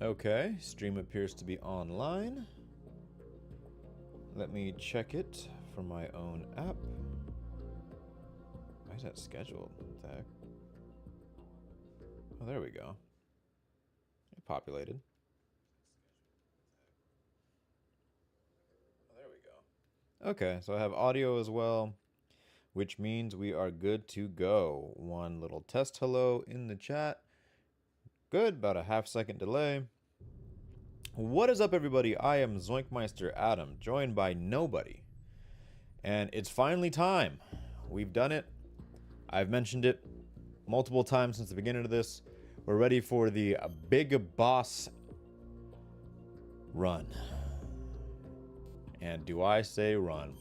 Okay, stream appears to be online. Let me check it from my own app. Why is that scheduled? What the heck? Oh, there we go. It populated. Oh, there we go. Okay, so I have audio as well, which means we are good to go. One little test hello in the chat. Good, about a half-second delay. What is up, everybody? I am ZoinkMeister Adam, joined by nobody. And it's finally time. We've done it. I've mentioned it multiple times since the beginning of this. We're ready for the big boss run. And do I say run?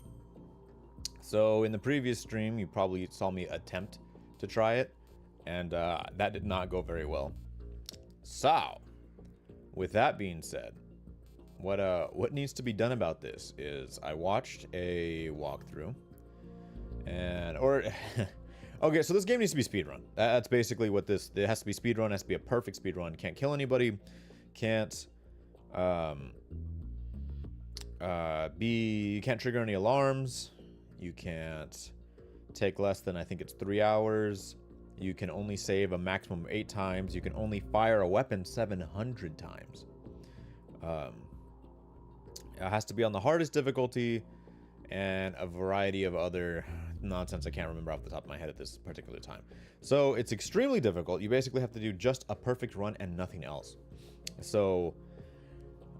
So in the previous stream, you probably saw me attempt to try it, and that did not go very well. So, with that being said, what needs to be done about this is I watched a walkthrough, okay, so this game needs to be speedrun. That's basically what this. It has to be speedrun. It has to be a perfect speedrun. Can't kill anybody. Can't you can't trigger any alarms. You can't take less than, I think it's 3 hours. You can only save a maximum of 8 times. You can only fire a weapon 700 times. It has to be on the hardest difficulty and a variety of other nonsense I can't remember off the top of my head at this particular time. So it's extremely difficult. You basically have to do just a perfect run and nothing else. So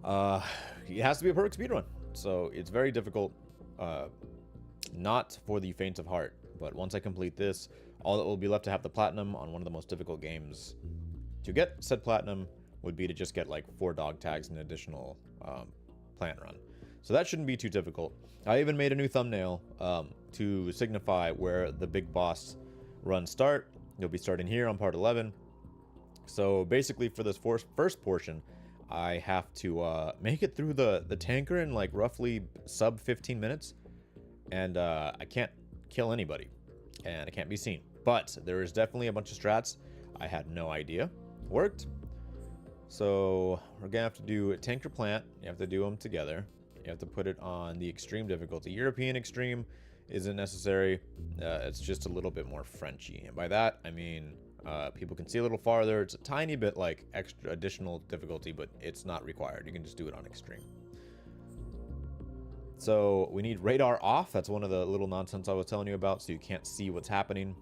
it has to be a perfect speedrun. So it's very difficult. Not for the faint of heart. But once I complete this, all that will be left to have the platinum on one of the most difficult games to get said platinum would be to just get like 4 dog tags and an additional plant run. So that shouldn't be too difficult. I even made a new thumbnail to signify where the big boss runs start. You'll be starting here on part 11. So basically for this first portion, I have to make it through the tanker in like roughly sub 15 minutes. And I can't kill anybody. And I can't be seen. But there is definitely a bunch of strats I had no idea worked. So we're going to have to do a tanker plant. You have to do them together. You have to put it on the extreme difficulty. European extreme isn't necessary. It's just a little bit more Frenchy. And by that, I mean people can see a little farther. It's a tiny bit like extra additional difficulty, but it's not required. You can just do it on extreme. So we need radar off. That's one of the little nonsense I was telling you about, so you can't see what's happening.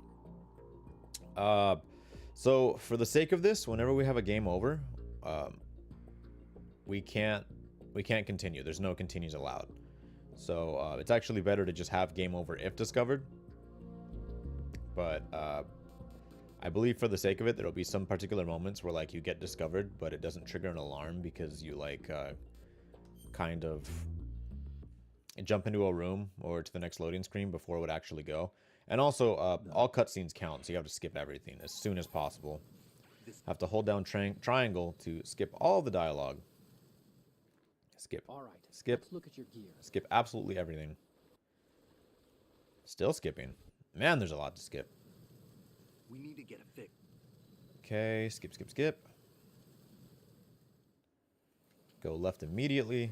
So for the sake of this, whenever we have a game over, we can't continue. There's no continues allowed. So it's actually better to just have game over if discovered. But I believe for the sake of it, there'll be some particular moments where like you get discovered, but it doesn't trigger an alarm because you like kind of jump into a room or to the next loading screen before it would actually go. And also, all cutscenes count, so you have to skip everything as soon as possible. Have to hold down triangle to skip all the dialogue. Skip. All right. Skip. Let's look at your gear. Skip absolutely everything. Still skipping. Man, there's a lot to skip. We need to get a fix. Okay, skip, skip, skip. Go left immediately.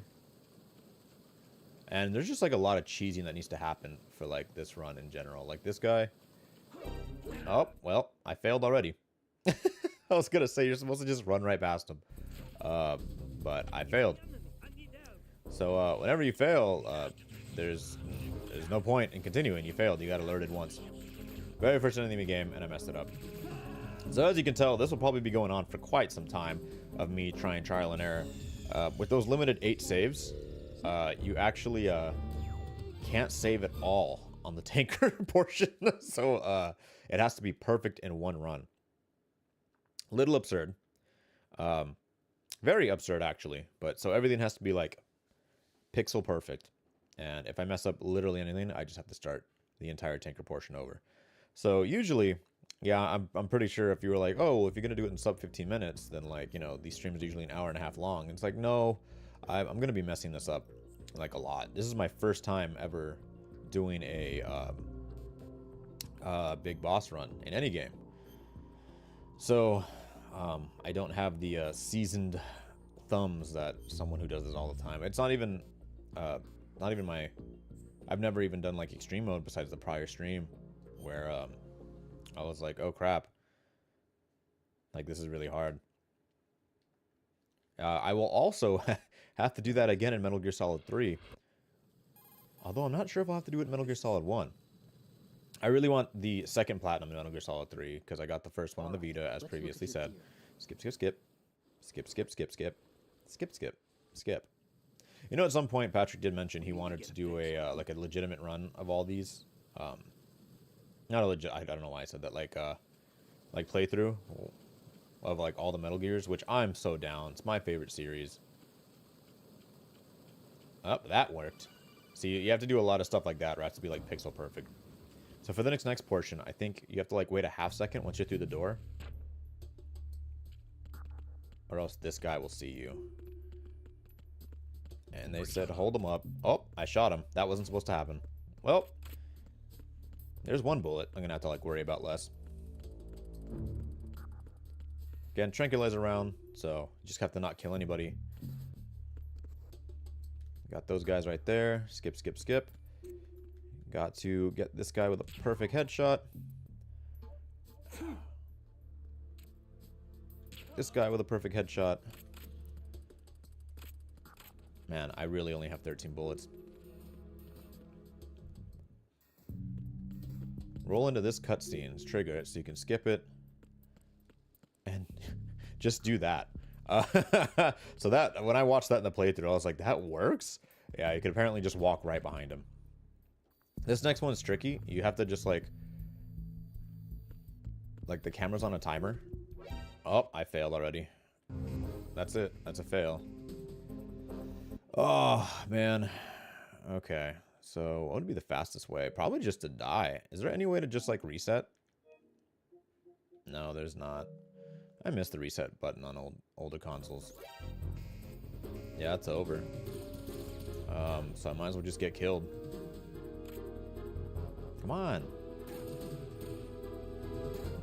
And there's just like a lot of cheesing that needs to happen for like this run in general. Like this guy. Oh, well, I failed already. I was gonna say you're supposed to just run right past him. But I failed. So whenever you fail, there's no point in continuing. You failed. You got alerted once. Very first enemy game, and I messed it up. So as you can tell, this will probably be going on for quite some time of me trying trial and error. With those limited 8 saves, you actually can't save at all on the tanker portion. So it has to be perfect in one run. Little absurd. Very absurd, actually. But so everything has to be like pixel perfect. And if I mess up literally anything, I just have to start the entire tanker portion over. So usually, yeah, I'm pretty sure if you were like, oh, well, if you're going to do it in sub 15 minutes, then like, you know, these streams are usually an hour and a half long. And it's like, no, I'm going to be messing this up like a lot. This is my first time ever doing a big boss run in any game. So I don't have the seasoned thumbs that someone who does this all the time. It's not even my. I've never even done like extreme mode besides the prior stream, where I was like, oh crap, like this is really hard. I will also have to do that again in Metal Gear Solid 3. Although I'm not sure if I'll have to do it in Metal Gear Solid 1. I really want the second platinum in Metal Gear Solid 3, because I got the first one on the Vita, as previously said. Skip, skip, skip. Skip, skip, skip, skip. Skip, skip, skip. You know, at some point, Patrick did mention he wanted to do a, like, a legitimate run of all these. Not a legit, I don't know why I said that, like playthrough of, like, all the Metal Gears, which I'm so down. It's my favorite series. Oh, that worked. See, you have to do a lot of stuff like that, or it has to be, like, pixel perfect. So for the next portion, I think you have to, like, wait a half second once you're through the door. Or else this guy will see you. And they said, hold him up. Oh, I shot him. That wasn't supposed to happen. Well, there's one bullet. I'm going to have to, like, worry about less. Again, tranquilizer round, so you just have to not kill anybody. Got those guys right there. Skip, skip, skip. Got to get this guy with a perfect headshot. This guy with a perfect headshot. Man, I really only have 13 bullets. Roll into this cutscene, trigger it so you can skip it. And just do that. So that, when I watched that in the playthrough, I was like, that works? Yeah, you could apparently just walk right behind him. This next one's tricky. You have to just, like the camera's on a timer. Oh, I failed already. That's it. That's a fail. Oh, man. Okay. So, what would be the fastest way? Probably just to die. Is there any way to just, like, reset? No, there's not. I miss the reset button on older consoles. Yeah, it's over. So I might as well just get killed. Come on.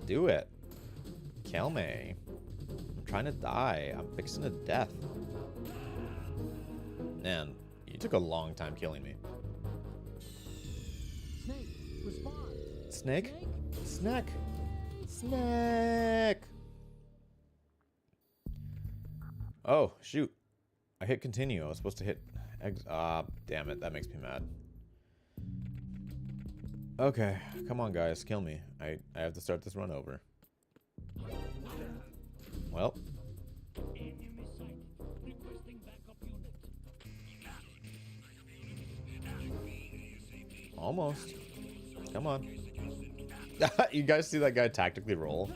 Do it. Kill me. I'm trying to die. I'm fixing to death. Man, you took a long time killing me. Snake, respond. Snake? Snack. Snack. Oh, shoot. I hit continue. I was supposed to hit X. Ah, damn it. That makes me mad. Okay. Come on, guys. Kill me. I have to start this run over. Well. Almost. Come on. You guys see that guy tactically roll?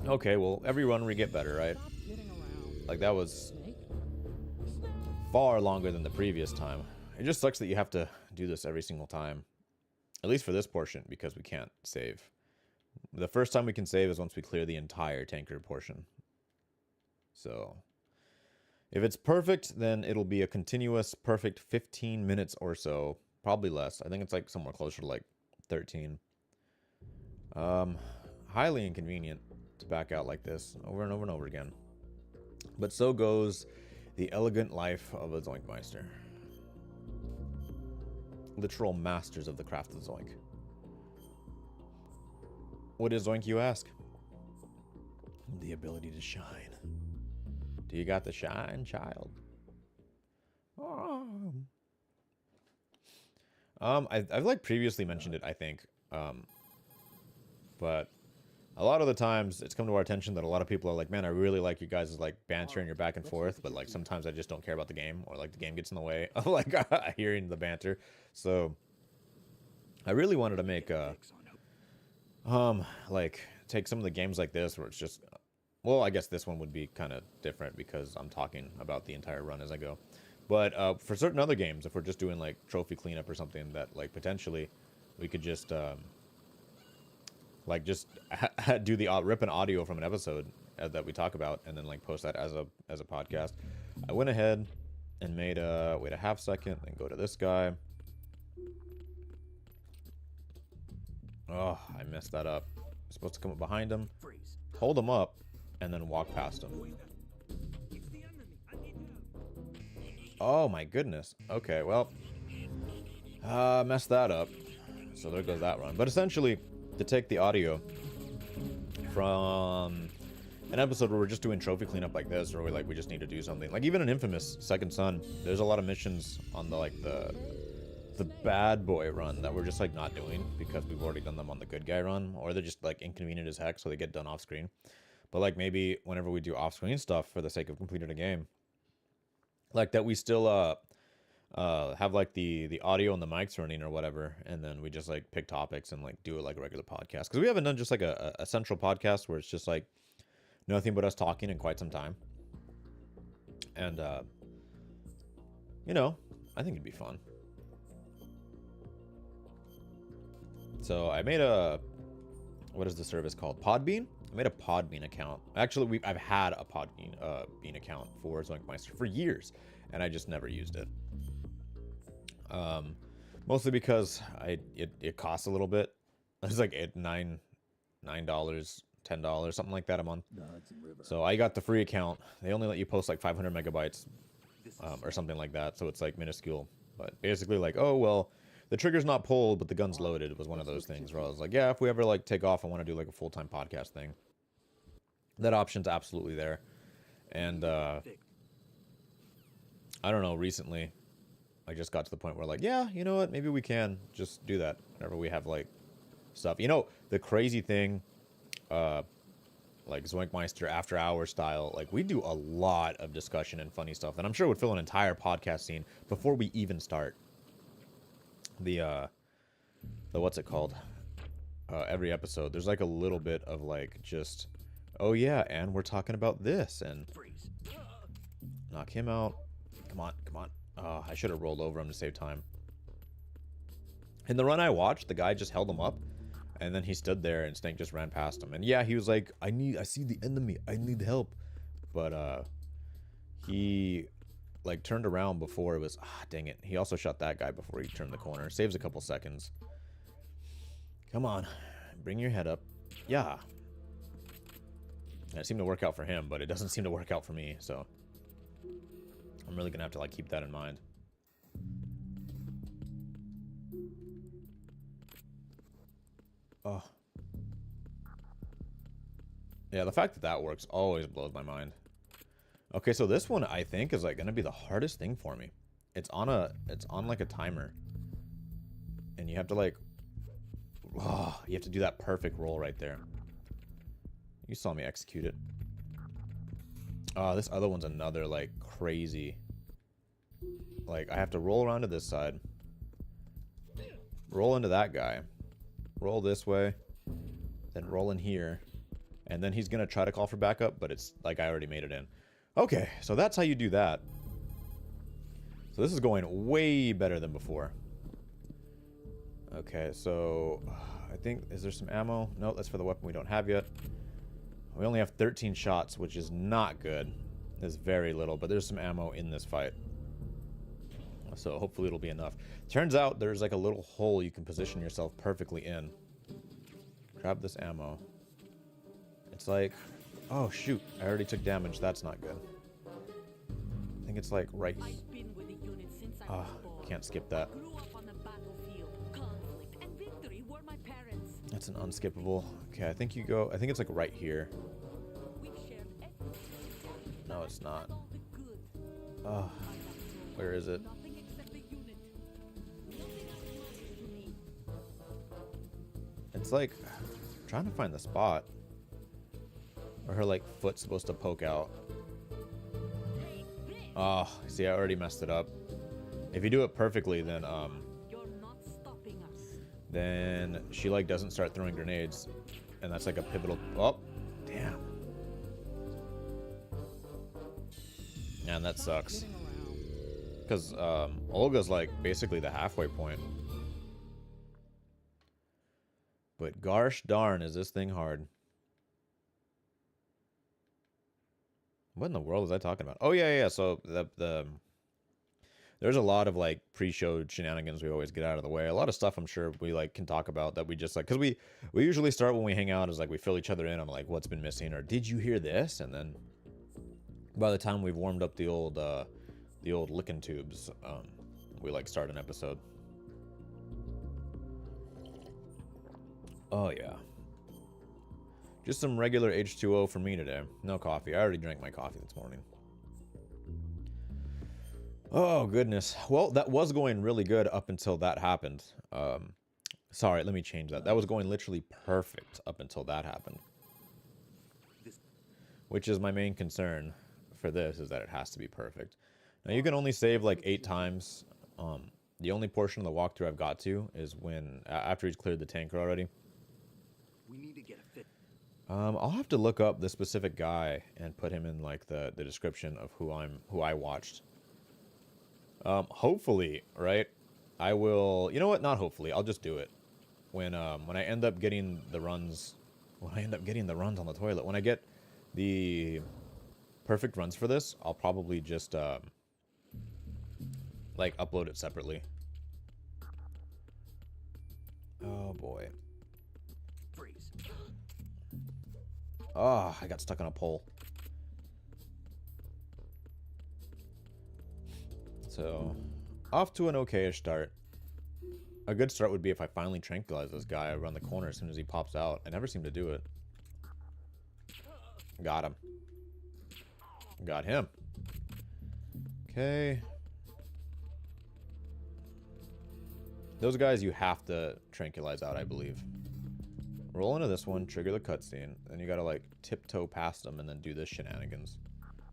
Okay, well, every run we get better, right? Like, that was far longer than the previous time. It just sucks that you have to do this every single time. At least for this portion, because we can't save. The first time we can save is once we clear the entire tanker portion. So, if it's perfect, then it'll be a continuous, perfect 15 minutes or so. Probably less. I think it's like somewhere closer to like 13. Highly inconvenient to back out like this over and over and over again. But so goes the elegant life of a ZoinkMeister. Literal masters of the craft of Zoink. What is Zoink, you ask? The ability to shine. Do you got the shine, child? Oh. I've like previously mentioned it, I think. But a lot of the times it's come to our attention that a lot of people are like, man, I really like you guys' like banter and your back and forth, but like sometimes I just don't care about the game, or like the game gets in the way of like hearing the banter. So I really wanted to make like take some of the games like this where it's just, well, I guess this one would be kind of different because I'm talking about the entire run as I go. But for certain other games, if we're just doing like trophy cleanup or something, that like potentially we could just like just do the rip an audio from an episode that we talk about, and then like post that as a podcast. I went ahead and made wait a half second, then go to this guy. Oh, I messed that up. I'm supposed to come up behind him, hold him up, and then walk past him. Oh my goodness. Okay, well, messed that up. So there goes that run. But essentially, to take the audio from an episode where we're just doing trophy cleanup like this, or we just need to do something, like even an Infamous Second Son, there's a lot of missions on the bad boy run that we're just like not doing because we've already done them on the good guy run, or they're just like inconvenient as heck, so they get done off screen. But like maybe whenever we do off screen stuff for the sake of completing a game, like that we still have like the audio and the mics running or whatever, and then we just like pick topics and like do it like a regular podcast, because we haven't done just like a central podcast where it's just like nothing but us talking in quite some time. And you know, I think it'd be fun. So I made what is the service called? Podbean? I made a Podbean account. Actually, I've had a Podbean Bean account for ZoinkMeister for years, and I just never used it. Mostly because it costs a little bit. It's like $9, $10, something like that a month. So I got the free account. They only let you post like 500 megabytes or something like that. So it's like minuscule. But basically like, oh, well, the trigger's not pulled, but the gun's loaded. It was one of those things where I was like, yeah, if we ever like take off, I want to do like a full-time podcast thing. That option's absolutely there. And I don't know, recently I just got to the point where like, yeah, you know what, maybe we can just do that whenever we have like stuff. You know, the crazy thing, like ZoinkMeister after hours style, like we do a lot of discussion and funny stuff that I'm sure would fill an entire podcast scene before we even start the what's it called, every episode. There's like a little bit of like just, oh yeah, and we're talking about this, and knock him out. Come on, come on. Oh, I should have rolled over him to save time. In the run I watched, the guy just held him up, and then he stood there, and Snake just ran past him. And yeah, he was like, I see the enemy. I need help. But he like turned around before it was, dang it. He also shot that guy before he turned the corner. Saves a couple seconds. Come on, bring your head up. Yeah. And it seemed to work out for him, but it doesn't seem to work out for me, so I'm really gonna have to like keep that in mind. Oh. Yeah, the fact that that works always blows my mind. Okay, so this one I think is like gonna be the hardest thing for me. It's on like a timer. And you have to like, you have to do that perfect roll right there. You saw me execute it. This other one's another like crazy. Like I have to roll around to this side. Roll into that guy. Roll this way. Then roll in here. And then he's gonna try to call for backup, but it's like I already made it in. Okay, so that's how you do that. So this is going way better than before. Okay, so I think, is there some ammo? No, that's for the weapon we don't have yet. We only have 13 shots, which is not good. There's very little, but there's some ammo in this fight. So hopefully it'll be enough. Turns out there's like a little hole you can position yourself perfectly in. Grab this ammo. It's like, oh shoot, I already took damage. That's not good. I think it's like right. Can't skip that. That's an unskippable. Okay, I think you go. I think it's like right here. No, it's not. Oh, where is it? It's like, I'm trying to find the spot where her like foot's supposed to poke out. Oh, see, I already messed it up. If you do it perfectly, then she like doesn't start throwing grenades, and that's like a pivotal. Oh, damn. Man, that sucks. Because Olga's like basically the halfway point. But gosh darn, is this thing hard. What in the world was I talking about? Oh yeah, yeah. So there's a lot of like pre-show shenanigans we always get out of the way. A lot of stuff I'm sure we like can talk about that we just like, because we usually start when we hang out is like we fill each other in on like what's been missing or did you hear this, and then by the time we've warmed up the old licking tubes, we like start an episode. Oh yeah, just some regular H2O for me today. No coffee. I already drank my coffee this morning. Oh, goodness. Well, that was going really good up until that happened. Sorry, let me change that. That was going literally perfect up until that happened. Which is my main concern for this, is that it has to be perfect. Now, you can only save like 8 times. The only portion of the walkthrough I've got to is when, after he's cleared the tanker already. We need to get a fix. I'll have to look up the specific guy and put him in like the description of who I watched. Hopefully, right? I will, you know what? Not hopefully. I'll just do it. When I end up getting the runs, on the toilet, when I get the perfect runs for this, I'll probably just, like, upload it separately. Oh, boy. Freeze. Oh, I got stuck on a pole. So, off to an okayish start. A good start would be if I finally tranquilize this guy around the corner as soon as he pops out. I never seem to do it. Got him. Got him. Okay. Those guys you have to tranquilize out, I believe. Roll into this one, trigger the cutscene, then you gotta like tiptoe past them and then do this shenanigans.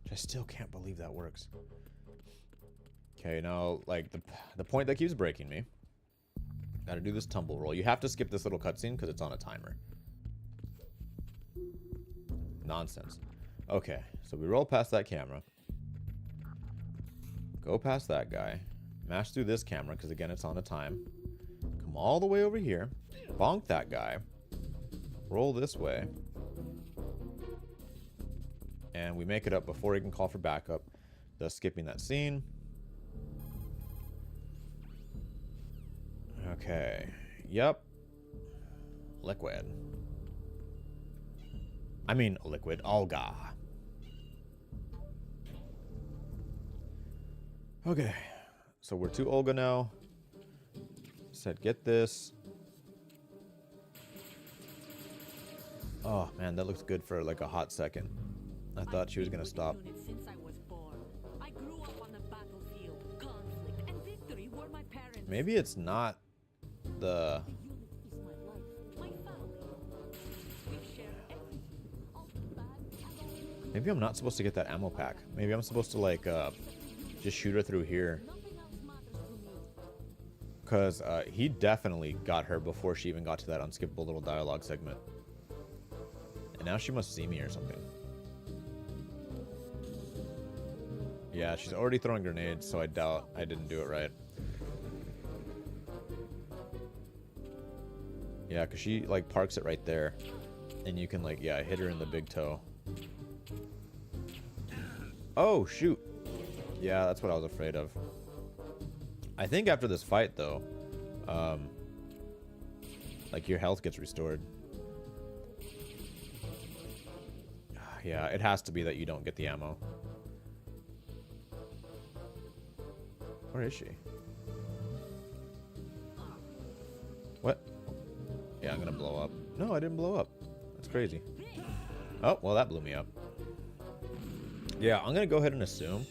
Which I still can't believe that works. Okay, now, like, the point that keeps breaking me. Gotta do this tumble roll. You have to skip this little cutscene because it's on a timer. Nonsense. Okay, so we roll past that camera. Go past that guy. Mash through this camera because, again, it's on a time. Come all the way over here. Bonk that guy. Roll this way. And we make it up before he can call for backup, thus skipping that scene. Okay. Yep. Liquid. I mean, liquid. Olga. Okay. So we're to Olga now. Said get this. Oh, man, that looks good for like a hot second. I thought she was going to stop. Maybe it's not the... Maybe I'm not supposed to get that ammo pack. Maybe I'm supposed to, like, just shoot her through here. Because he definitely got her before she even got to that unskippable little dialogue segment. And now she must see me or something. Yeah, she's already throwing grenades, so I doubt I didn't do it right. Yeah, because she, like, parks it right there. And you can, like, yeah, hit her in the big toe. Oh, shoot. Yeah, that's what I was afraid of. I think after this fight, though, like, your health gets restored. Yeah, it has to be that you don't get the ammo. Where is she? What? Yeah, I'm gonna blow up. No, I didn't blow up. That's crazy. Oh, well, that blew me up. Yeah, I'm gonna go ahead and assume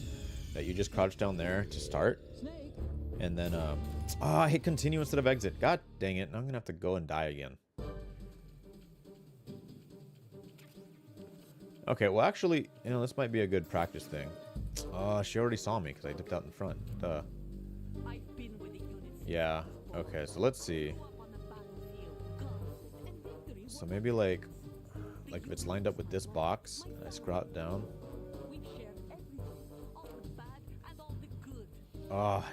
that you just crouch down there to start. And then, I hit continue instead of exit. God dang it. Now I'm gonna have to go and die again. Okay, well, actually, you know, this might be a good practice thing. She already saw me because I dipped out in front. Duh. Yeah, okay, so let's see. So maybe, like if it's lined up with this box, and I scrot down.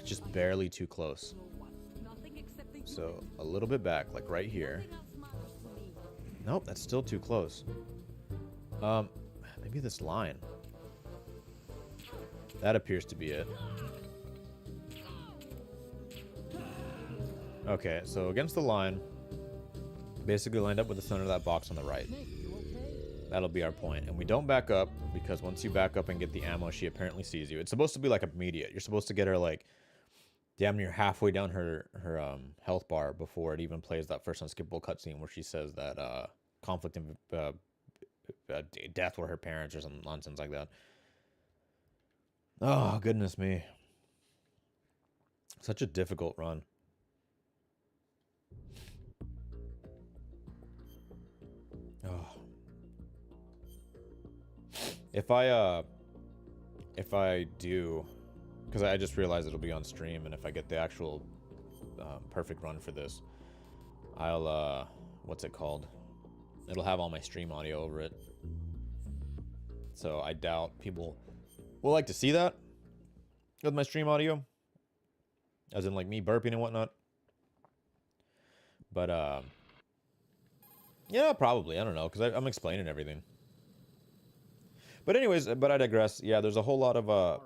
Just barely too close. So, a little bit back, like right here. Nope, that's still too close. Maybe this line. That appears to be it. Okay, so against the line, basically lined up with the center of that box on the right. That'll be our point. And we don't back up, because once you back up and get the ammo, she apparently sees you. It's supposed to be like immediate. You're supposed to get her like damn near halfway down her health bar before it even plays that first unskippable cutscene where she says that conflict and death were her parents or some nonsense like that. Oh, goodness me. Such a difficult run. Oh. If I do, because I just realized it'll be on stream, and if I get the actual perfect run for this, I'll, what's it called? It'll have all my stream audio over it. So I doubt people will like to see that with my stream audio. As in, like, me burping and whatnot. But, yeah, probably. I don't know, because I'm explaining everything. But anyways, but I digress. Yeah, there's a whole lot of,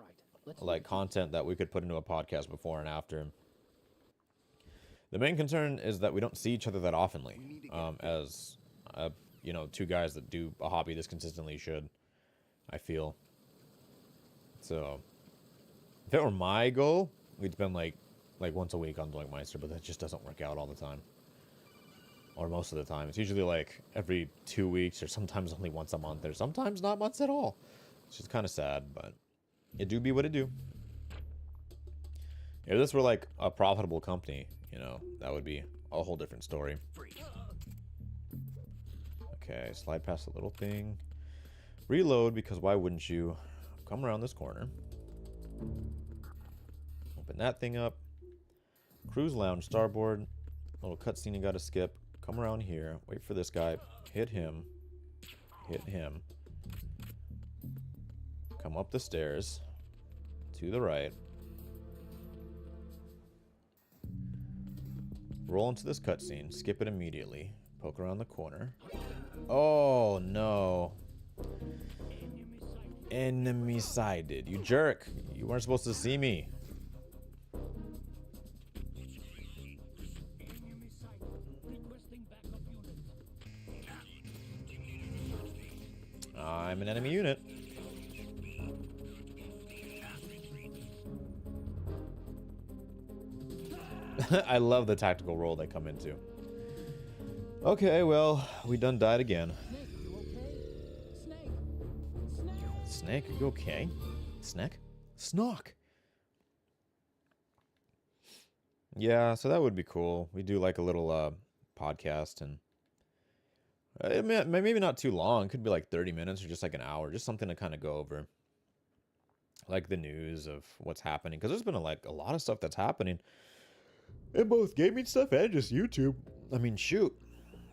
like, content that we could put into a podcast before and after. The main concern is that we don't see each other that oftenly. As, you know, two guys that do a hobby this consistently should, I feel. So, if it were my goal, we'd spend, like once a week on ZoinkMeister, but that just doesn't work out all the time. Or most of the time. It's usually like every 2 weeks, or sometimes only once a month, or sometimes not months at all. It's just kind of sad, but it do be what it do. If this were like a profitable company, you know, that would be a whole different story. Okay, slide past the little thing. Reload, because why wouldn't you? Come around this corner. Open that thing up. Cruise lounge, starboard. Little cutscene you gotta skip. Come around here. Wait for this guy. Hit him. Hit him. Come up the stairs. To the right. Roll into this cutscene. Skip it immediately. Poke around the corner. Oh, no. Enemy sided. You jerk. You weren't supposed to see me. I'm an enemy unit. I love the tactical role they come into. Okay, well, we done died again. Snake, you okay? Snack? Snock! Yeah, so that would be cool. We do like a little podcast, and maybe not too long. It could be like 30 minutes or just like an hour. Just something to kind of go over. Like the news of what's happening. Because there's been a lot of stuff that's happening. In both gaming stuff and just YouTube. I mean, shoot.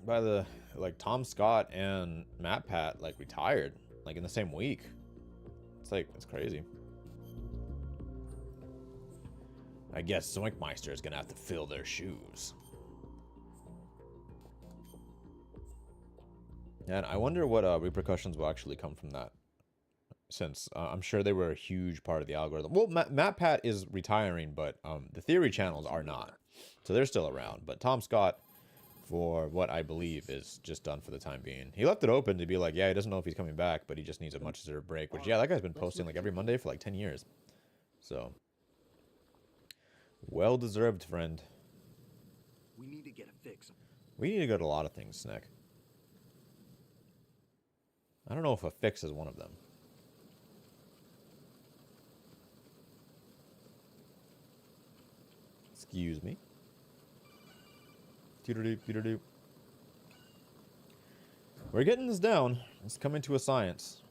By the, like, Tom Scott and Matt Pat, like, retired. Like, in the same week. It's like, it's crazy. I guess ZoinkMeister is gonna have to fill their shoes. And I wonder what repercussions will actually come from that. Since I'm sure they were a huge part of the algorithm. Well, Matt Pat is retiring, but the Theory channels are not. So they're still around. But Tom Scott, for what I believe, is just done for the time being. He left it open to be like, yeah, he doesn't know if he's coming back, but he just needs a much deserved break. Which, yeah, that guy's been posting like every Monday for like 10 years. So, well deserved, friend. We need to get a fix. We need to go to a lot of things, Snick. I don't know if a fix is one of them. Excuse me. Doo-doo-doo. We're getting this down. It's coming to a science.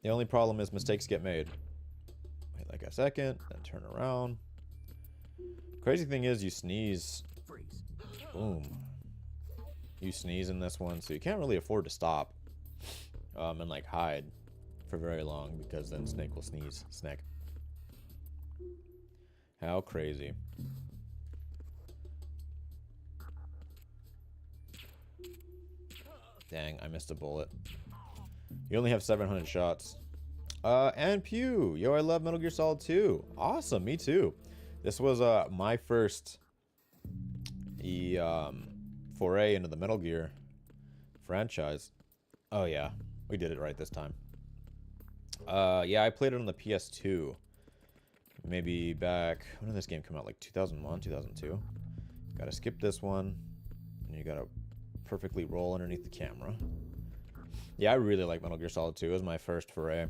The only problem is mistakes get made. Wait like a second, then turn around. Crazy thing is you sneeze. Boom. You sneeze in this one, so you can't really afford to stop. And like hide for very long, because then Snake will sneeze. Snake. How crazy. Dang, I missed a bullet. You only have 700 shots. And Pew. Yo, I love Metal Gear Solid 2. Awesome, me too. This was my first foray into the Metal Gear franchise. Oh yeah, we did it right this time. Yeah, I played it on the PS2. Maybe back, when did this game come out? Like 2001, 2002? Gotta skip this one. And you gotta perfectly roll underneath the camera. Yeah, I really like Metal Gear Solid 2. It was my first foray.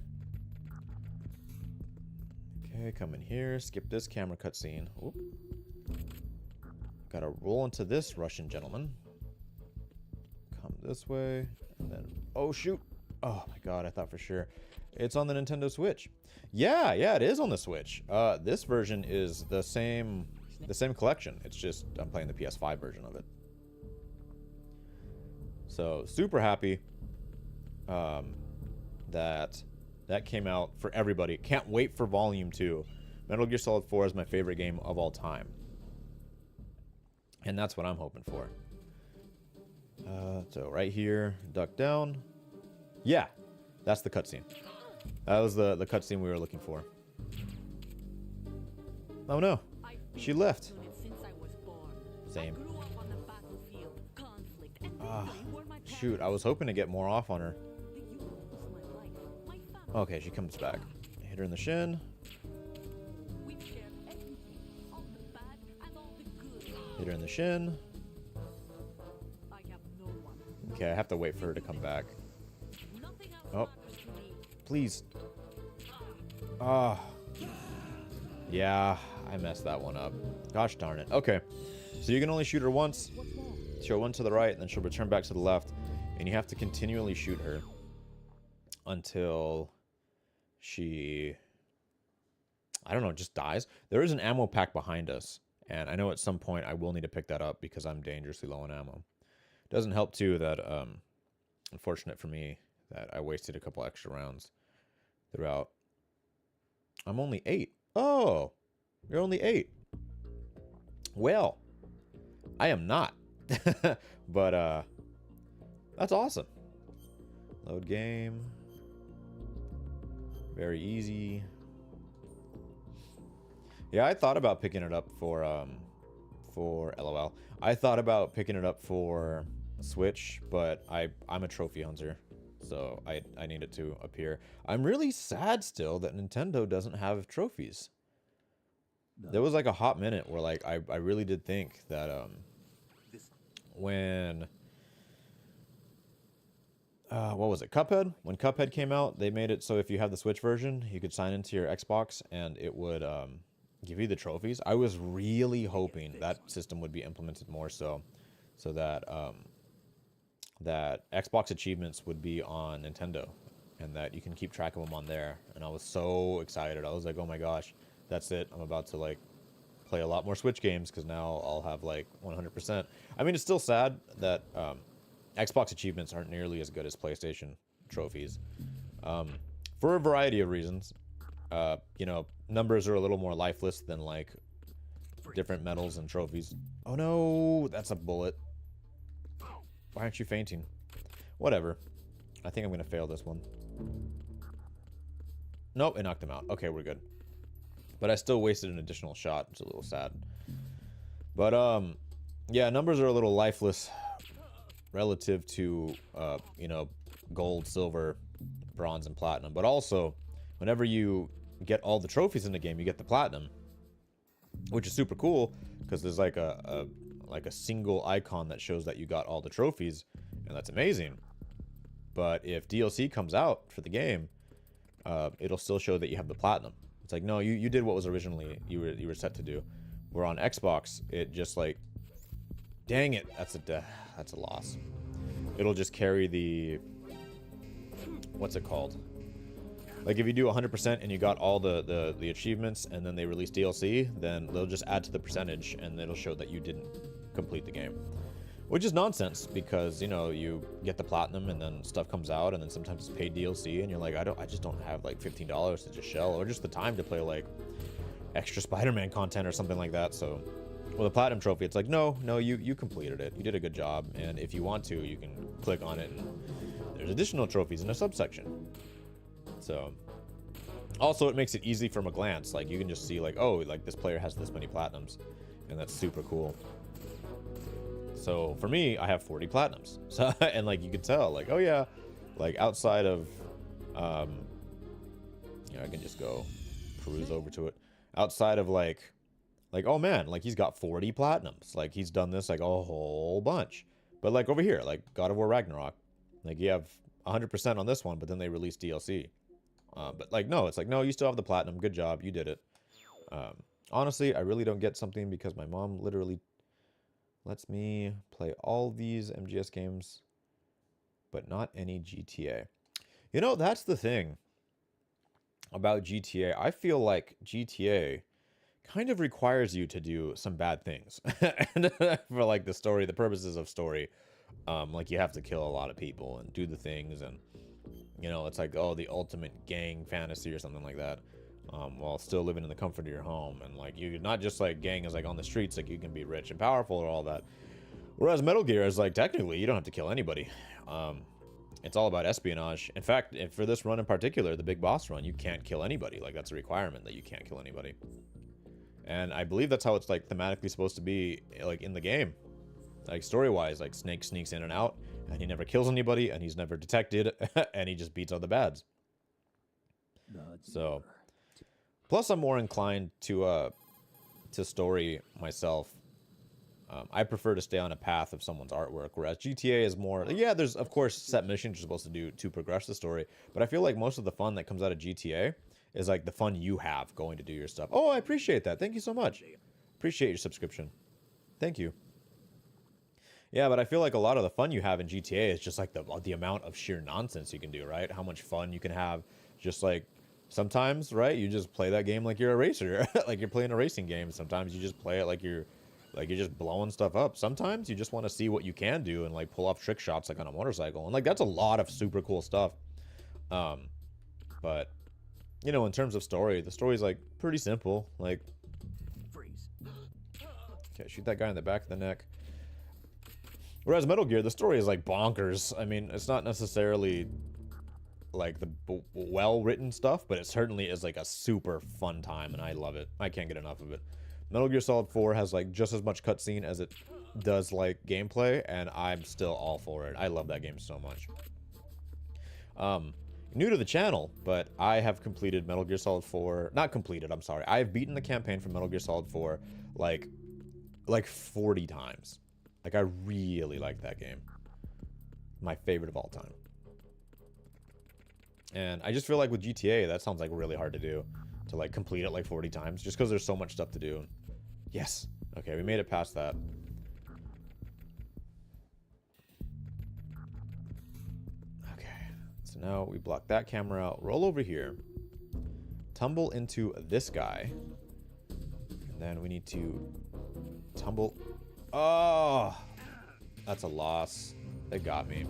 Okay, come in here. Skip this camera cutscene. Oop. Gotta roll into this Russian gentleman. Come this way. And then... Oh, shoot. Oh, my God. I thought for sure. It's on the Nintendo Switch. Yeah, it is on the Switch. This version is the same collection. It's just I'm playing the PS5 version of it. So, super happy that came out for everybody. Can't wait for Volume 2. Metal Gear Solid 4 is my favorite game of all time. And that's what I'm hoping for. So, right here, duck down. Yeah, that's the cutscene. That was the cutscene we were looking for. Oh no, she left. Same. Shoot, I was hoping to get more off on her. Okay, she comes back. Hit her in the shin. Hit her in the shin. Okay, I have to wait for her to come back. Oh. Please. Ah. Yeah, I messed that one up. Gosh darn it. Okay. So you can only shoot her once. She'll run to the right, and then she'll return back to the left. And you have to continually shoot her until she... I don't know, just dies. There is an ammo pack behind us. And I know at some point I will need to pick that up because I'm dangerously low on ammo. Doesn't help, too, that... unfortunate for me that I wasted a couple extra rounds throughout. I'm only 8. Oh, you're only 8. Well, I am not. But, that's awesome. Load game. Very easy. Yeah, I thought about picking it up for LOL. I thought about picking it up for Switch, but I'm a trophy hunter. So I need it to appear. I'm really sad still that Nintendo doesn't have trophies. There was like a hot minute where like I really did think that when what was it, Cuphead? When Cuphead came out, they made it so if you have the Switch version, you could sign into your Xbox and it would give you the trophies. I was really hoping that system would be implemented more so that that Xbox achievements would be on Nintendo and that you can keep track of them on there. And I was so excited. I was like, oh my gosh, that's it. I'm about to like play a lot more Switch games because now I'll have like 100%. I mean, it's still sad that Xbox achievements aren't nearly as good as PlayStation trophies for a variety of reasons. You know, numbers are a little more lifeless than like different medals and trophies. Oh no, that's a bullet. Why aren't you fainting? Whatever. I think I'm going to fail this one. Nope, it knocked him out. Okay, we're good. But I still wasted an additional shot. It's a little sad. But, yeah, numbers are a little lifeless relative to, you know, gold, silver, bronze, and platinum. But also, whenever you get all the trophies in the game, you get the platinum. Which is super cool, because there's like a single icon that shows that you got all the trophies, and that's amazing. But if DLC comes out for the game, it'll still show that you have the platinum. It's like, no, you did what was originally you were set to do. Where on Xbox, it just like, dang it, that's a loss. It'll just carry the, what's it called? Like if you do 100% and you got all the achievements and then they release DLC, then they'll just add to the percentage and it'll show that you didn't complete the game. Which is nonsense because, you know, you get the platinum and then stuff comes out and then sometimes it's paid DLC and you're like, I just don't have like $15 to just shell or just the time to play like extra Spider-Man content or something like that. So with a platinum trophy, it's like, no, you completed it. You did a good job. And if you want to, you can click on it and there's additional trophies in a subsection. So, also it makes it easy from a glance. Like you can just see like, oh, like this player has this many platinums, and that's super cool. So for me, I have 40 platinums. So, and like you could tell, like, oh yeah, like outside of, you know, I can just go peruse over to it. Outside of like, oh man, like he's got 40 platinums. Like he's done this like a whole bunch. But like over here, like God of War Ragnarok, like you have 100% on this one, but then they released DLC. But like, no, it's like, no, you still have the platinum. Good job. You did it. Honestly, I really don't get something because my mom literally lets me play all these MGS games, but not any GTA. You know, that's the thing about GTA. I feel like GTA kind of requires you to do some bad things. And for like the story, the purposes of story, like you have to kill a lot of people and do the things, and you know, it's like, oh, the ultimate gang fantasy or something like that. While still living in the comfort of your home, and like you not just like gang is like on the streets, like you can be rich and powerful or all that. Whereas Metal Gear is like technically you don't have to kill anybody. It's all about espionage. In fact, for this run in particular, the big boss run, you can't kill anybody. Like that's a requirement that you can't kill anybody. And I believe that's how it's like thematically supposed to be, like in the game. Like story-wise, like Snake sneaks in and out, and he never kills anybody, and he's never detected, and he just beats all the bads. So, plus I'm more inclined to story myself. I prefer to stay on a path of someone's artwork, whereas GTA is more, yeah, there's of course set missions you're supposed to do to progress the story, but I feel like most of the fun that comes out of GTA is like the fun you have going to do your stuff. Oh, I appreciate that. Thank you so much. Appreciate your subscription. Thank you. Yeah, but I feel like a lot of the fun you have in GTA is just like the amount of sheer nonsense you can do, right? How much fun you can have just like sometimes, right? You just play that game like you're a racer, like you're playing a racing game. Sometimes you just play it like you're just blowing stuff up. Sometimes you just want to see what you can do and like pull off trick shots like on a motorcycle. And like that's a lot of super cool stuff. But you know, in terms of story, the story's like pretty simple. Like, okay, shoot that guy in the back of the neck. Whereas Metal Gear, the story is like bonkers. I mean, it's not necessarily like the well-written stuff, but it certainly is like a super fun time, and I love it. I can't get enough of it. Metal Gear Solid 4 has like just as much cutscene as it does like gameplay, and I'm still all for it. I love that game so much. New to the channel, but I have completed Metal Gear Solid 4. Not completed, I'm sorry. I've beaten the campaign for Metal Gear Solid 4 like 40 times. Like, I really like that game. My favorite of all time. And I just feel like with GTA, that sounds like really hard to do. To, like, complete it like 40 times. Just because there's so much stuff to do. Yes. Okay, we made it past that. Okay. So now we block that camera out. Roll over here. Tumble into this guy. And then we need to tumble... Oh, that's a loss. They got me.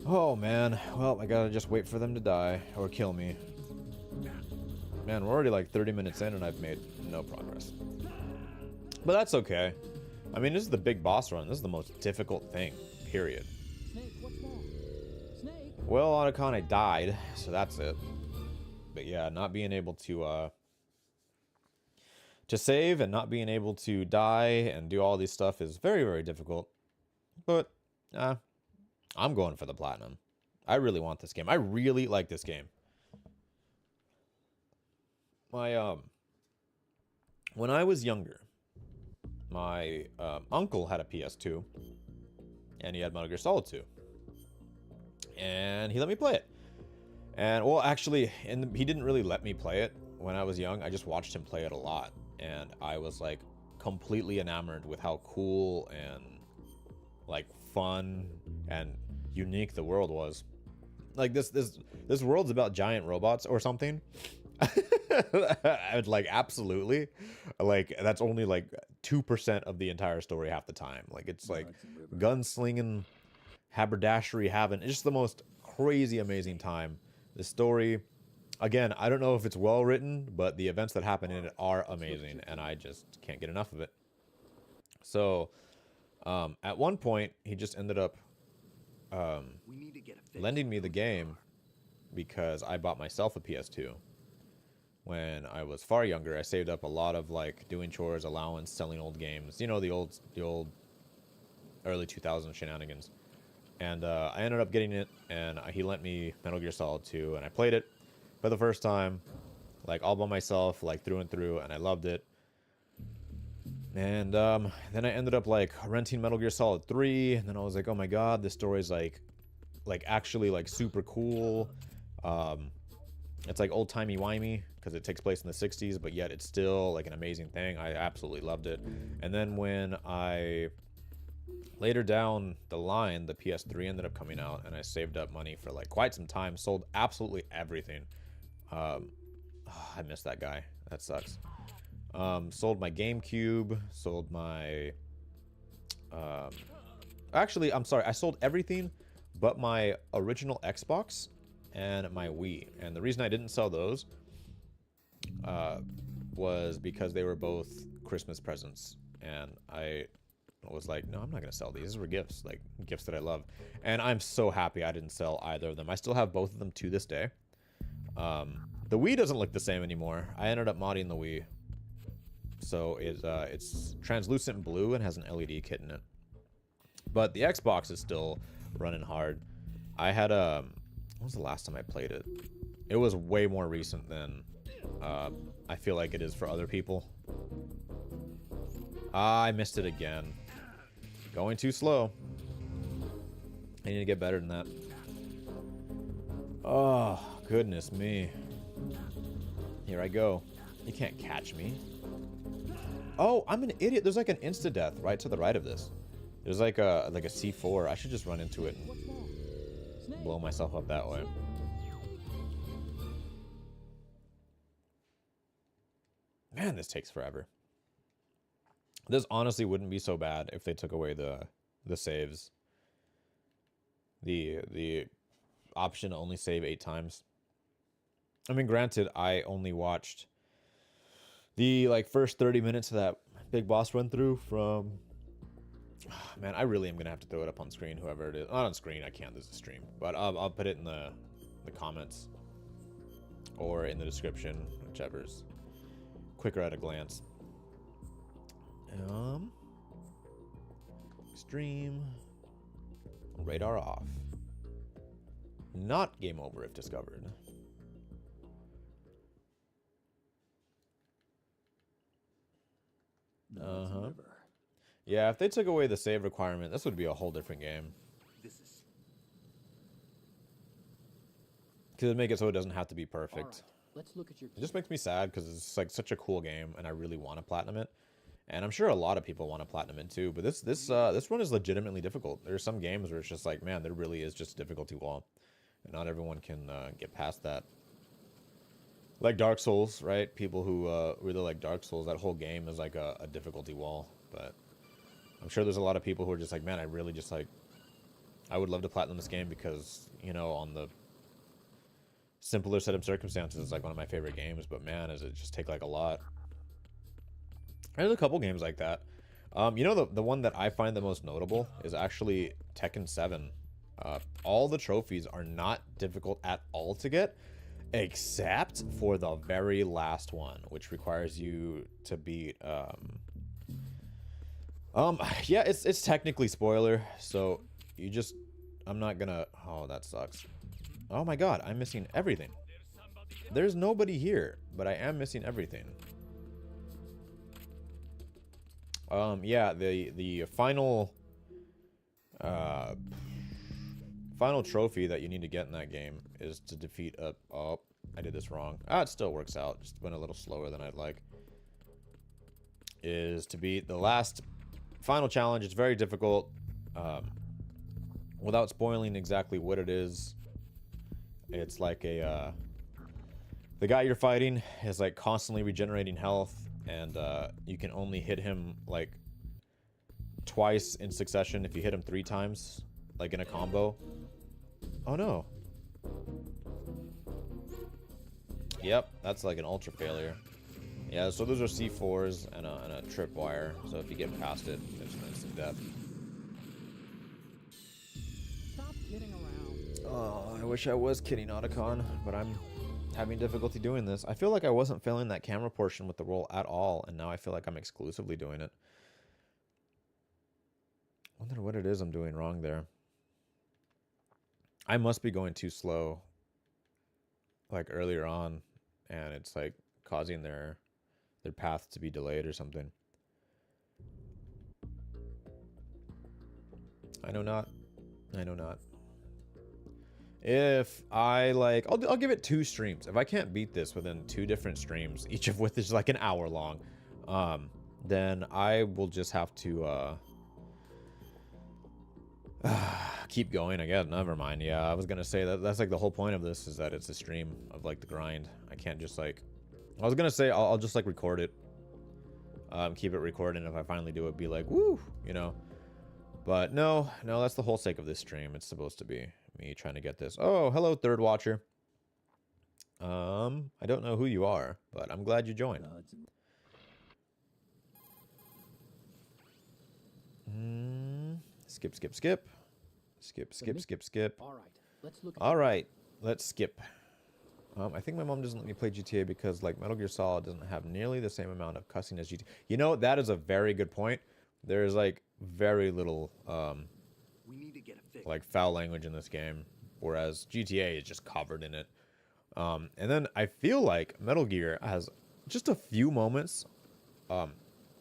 Oh, man. Well, I gotta just wait for them to die or kill me. Man, we're already like 30 minutes in and I've made no progress. But that's okay. I mean, this is the big boss run. This is the most difficult thing, period. Snake, what's wrong? Snake? Well, on account I died, so that's it. But yeah, not being able to save and not being able to die and do all these stuff is very, very difficult. But, I'm going for the platinum. I really want this game. I really like this game. My, when I was younger, my uncle had a PS2, and he had Metal Gear Solid 2. And he let me play it. And, well, actually, he didn't really let me play it when I was young. I just watched him play it a lot. And I was like completely enamored with how cool and like fun and unique the world was. Like this world's about giant robots or something. I'd like absolutely, like that's only like 2% of the entire story half the time. Like it's like gunslinging, haberdashery having it's just the most crazy amazing time. The story. Again, I don't know if it's well written, but the events that happen in it are amazing, and I just can't get enough of it. So, at one point, he just ended up lending me the game because I bought myself a PS2. When I was far younger, I saved up a lot of like doing chores, allowance, selling old games. You know, the old early 2000s shenanigans. And I ended up getting it, and he lent me Metal Gear Solid 2, and I played it for the first time, like all by myself, like through and through, and I loved it. And then I ended up like renting Metal Gear Solid 3, and then I was like, oh my god, this story's like actually like super cool. It's like old timey-wimey because it takes place in the 60s, but yet it's still like an amazing thing. I absolutely loved it. And then when I later down the line, the PS3 ended up coming out, and I saved up money for like quite some time, sold absolutely everything. I miss that guy. That sucks. Sold my GameCube, sold my actually, I'm sorry, I sold everything but my original Xbox and my Wii. And the reason I didn't sell those was because they were both Christmas presents, and I was like, no, I'm not gonna sell these. These were gifts, like gifts that I love. And I'm so happy I didn't sell either of them. I still have both of them to this day. The Wii doesn't look the same anymore. I ended up modding the Wii, so it's translucent blue and has an LED kit in it. But the Xbox is still running hard. I had when was the last time I played it? It was way more recent than I feel like it is for other people. I missed it again. Going too slow. I need to get better than that. Oh, goodness me. Here I go. You can't catch me. Oh, I'm an idiot. There's like an insta-death right to the right of this. There's like a C4. I should just run into it and blow myself up that way. Man, this takes forever. This honestly wouldn't be so bad if they took away the saves. The option to only save 8 times. I mean, granted, I only watched the like first 30 minutes of that big boss run through from. Man, I really am gonna have to throw it up on screen. Whoever it is, not on screen. I can't. There's a stream, but I'll put it in the comments or in the description, whichever's quicker at a glance. Stream. Radar off. Not game over if discovered. Yeah, if they took away the save requirement, this would be a whole different game. Because it'd make it so it doesn't have to be perfect. Right, let's look at your it just makes me sad because it's like such a cool game, and I really want to platinum it. And I'm sure a lot of people want to platinum it too. But this one is legitimately difficult. There's some games where it's just like, man, there really is just a difficulty wall, and not everyone can get past that. Like Dark Souls, right? People who really like Dark Souls, that whole game is like a difficulty wall. But I'm sure there's a lot of people who are just like, man, I really just like, I would love to platinum this game because, you know, on the simpler set of circumstances, it's like one of my favorite games. But man, does it just take like a lot. There's a couple games like that. You know, the one that I find the most notable is actually Tekken 7. All the trophies are not difficult at all to get, except for the very last one, which requires you to beat yeah, it's technically spoiler, so you just, I'm not gonna, oh, that sucks. Oh my god, I'm missing everything. There's nobody here, but I am missing everything. Yeah, the final final trophy that you need to get in that game is to defeat a, oh, I did this wrong. It still works out, just went a little slower than I'd like. Is to beat the last final challenge. It's very difficult. Without spoiling exactly what it is, it's like a the guy you're fighting is like constantly regenerating health, and you can only hit him like twice in succession. If you hit him 3 times, like in a combo. Oh no. Yep, that's like an ultra failure. Yeah, so those are C4s and a tripwire. So if you get past it, it's an instant death. Stop kidding around. Oh, I wish I was kidding, Otacon, but I'm having difficulty doing this. I feel like I wasn't failing that camera portion with the roll at all, and now I feel like I'm exclusively doing it. Wonder what it is I'm doing wrong there. I must be going too slow, like earlier on, and it's like causing their path to be delayed or something. I know not. I know not. If I like, I'll give it 2 streams. If I can't beat this within 2 different streams, each of which is like an hour long, then I will just have to keep going. I guess. Never mind. Yeah, I was gonna say that's like the whole point of this is that it's a stream of like the grind. I can't just like. I was gonna say I'll just like record it, keep it recording. If I finally do it, be like, woo, you know. But no, that's the whole sake of this stream. It's supposed to be me trying to get this. Oh, hello, third watcher. I don't know who you are, but I'm glad you joined. Skip. All right, let's look. All right, let's skip. I think my mom doesn't let me play GTA because like Metal Gear Solid doesn't have nearly the same amount of cussing as GTA. You know, that is a very good point. There's like very little We need to get a fix. like foul language in this game, whereas GTA is just covered in it. And then I feel like Metal Gear has just a few moments,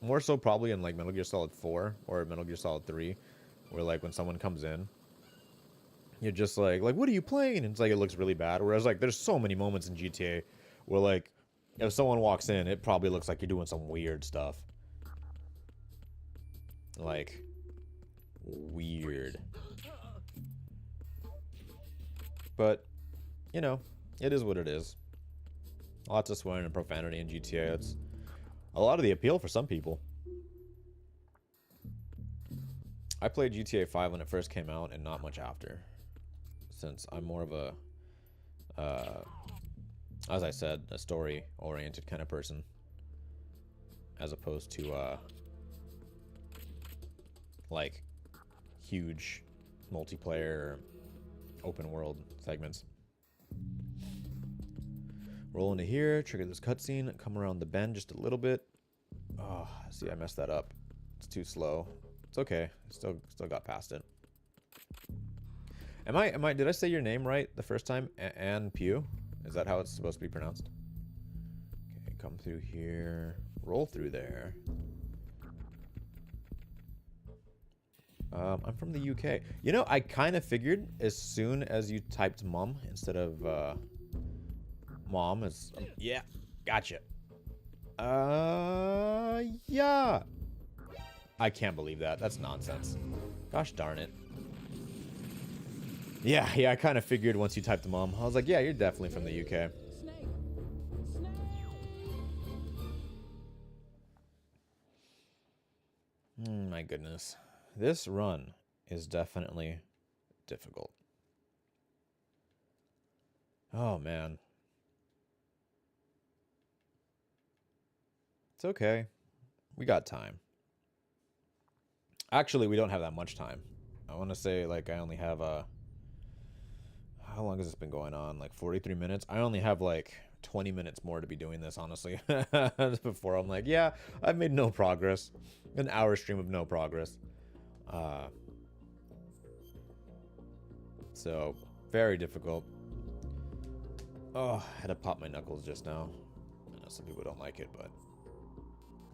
more so probably in like Metal Gear Solid 4 or Metal Gear Solid 3, where like when someone comes in, you're just like what are you playing? And it's like it looks really bad. Whereas like there's so many moments in GTA where like if someone walks in, it probably looks like you're doing some weird stuff. Like weird. But you know, it is what it is. Lots of swearing and profanity in GTA. It's a lot of the appeal for some people. I played GTA 5 when it first came out and not much after, since I'm more of a as I said, a story oriented kind of person, as opposed to like huge multiplayer open world segments. Roll into here, trigger this cutscene, come around the bend just a little bit. Oh, see, I messed that up. It's too slow. It's okay. Still got past it. Did I say your name right the first time? Ann Pugh? Is that how it's supposed to be pronounced? Okay, come through here. Roll through there. I'm from the UK. You know, I kind of figured as soon as you typed mom instead of mom, it's yeah, gotcha. Yeah. I can't believe that. That's nonsense. Gosh darn it. Yeah, I kind of figured once you typed the mom. I was like, yeah, you're definitely from the UK. My goodness. This run is definitely difficult. Oh, man. It's okay. We got time. Actually, we don't have that much time. I want to say, like, I only have how long has this been going on? Like 43 minutes? I only have, like, 20 minutes more to be doing this, honestly. Before I'm like, yeah, I've made no progress. An hour stream of no progress. So, very difficult. Oh, I had to pop my knuckles just now. I know some people don't like it, but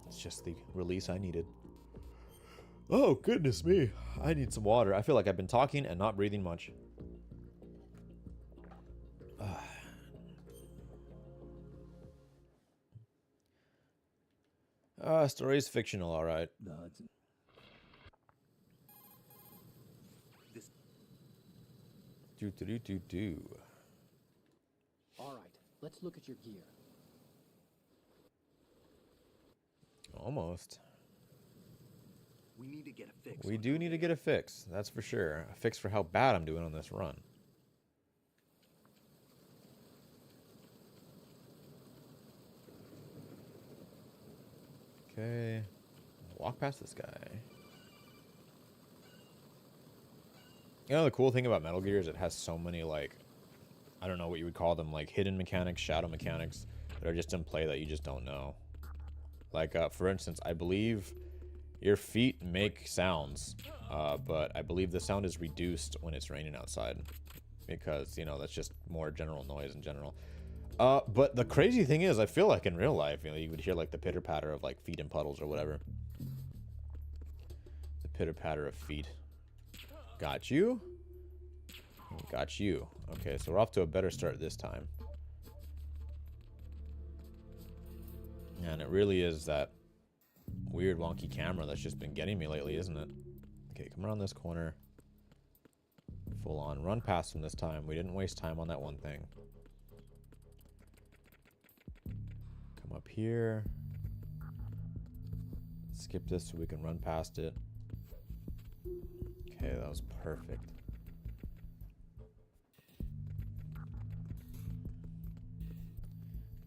it's just the release I needed. Oh, goodness me. I need some water. I feel like I've been talking and not breathing much. Story is fictional, alright. Do. All right, let's look at your gear. Almost. We need to get a fix. We do need to get a fix, that's for sure. A fix for how bad I'm doing on this run. Okay. Walk past this guy. You know, the cool thing about Metal Gear is it has so many, like, I don't know what you would call them, like hidden mechanics, shadow mechanics that are just in play that you just don't know. Like, for instance, I believe Your feet make sounds, but I believe the sound is reduced when it's raining outside. Because, you know, that's just more general noise in general. But the crazy thing is, I feel like in real life, you know, you would hear like the pitter-patter of like feet in puddles or whatever. The pitter-patter of feet. Got you? Got you. Okay, so we're off to a better start this time. And it really is that weird wonky camera that's just been getting me lately, isn't it? Okay, come around this corner. Full on. Run past him this time. We didn't waste time on that one thing. Come up here. Skip this so we can run past it. Okay, that was perfect.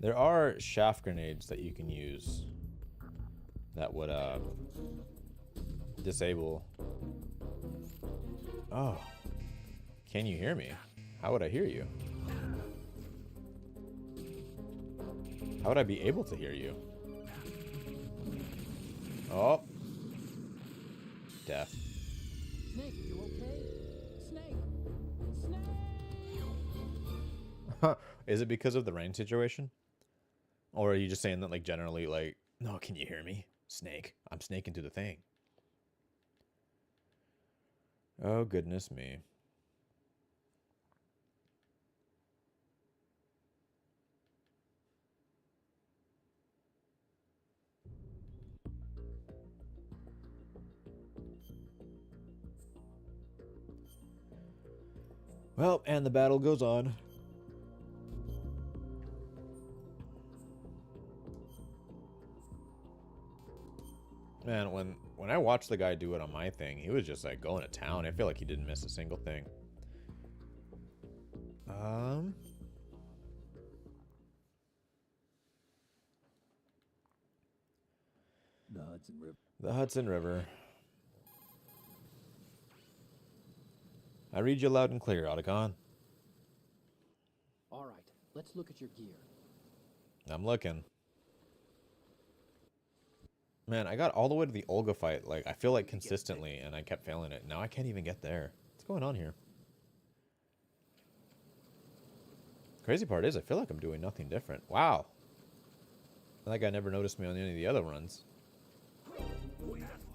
There are shaft grenades that you can use that would disable. Oh. Can you hear me? How would I hear you? How would I be able to hear you? Oh. Death. Snake, you okay? Snake! Snake! Is it because of the rain situation? Or are you just saying that, like, generally, like, no, can you hear me? Snake. I'm snaking to the thing. Oh, goodness me. Well, and the battle goes on. Man, when I watched the guy do it on my thing, he was just like going to town. I feel like he didn't miss a single thing. The Hudson River. The Hudson River. I read you loud and clear, Otacon. All right, let's look at your gear. I'm looking. Man, I got all the way to the Olga fight, like, I feel like consistently, and I kept failing it. Now I can't even get there. What's going on here? Crazy part is, I feel like I'm doing nothing different. Wow. That guy never noticed me on any of the other runs.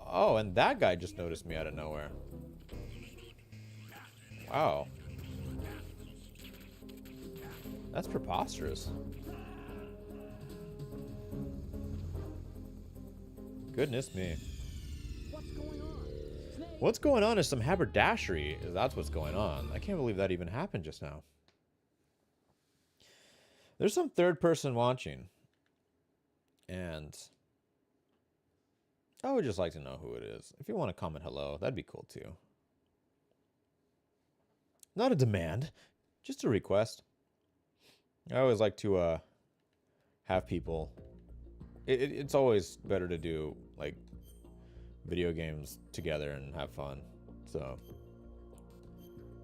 Oh, and that guy just noticed me out of nowhere. Wow. That's preposterous. Goodness me. What's going on? Snake! What's going on is some haberdashery. That's what's going on. I can't believe that even happened just now. There's some third person watching. And I would just like to know who it is. If you want to comment hello, that'd be cool too. Not a demand, just a request. I always like to have people. It's always better to do like video games together and have fun. So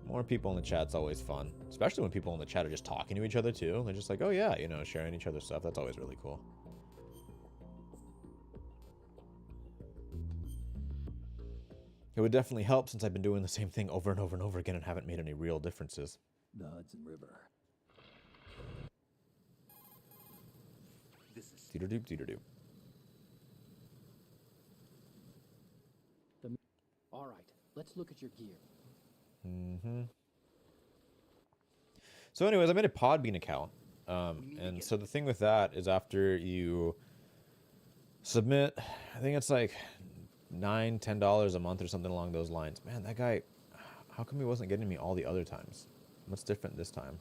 more people in the chat's always fun, especially when people in the chat are just talking to each other too. They're just like, oh yeah, you know, sharing each other's stuff. That's always really cool. It would definitely help since I've been doing the same thing over and over and over again and haven't made any real differences. The Hudson River. This is Dee-doo-doop, dee-doo-doop. All right, let's look at your gear. Mm-hmm. So anyways, I made a Podbean account. And so the thing with that is after you submit, I think it's like $9, $10 a month or something along those lines. Man, that guy, how come he wasn't getting me all the other times? What's different this time?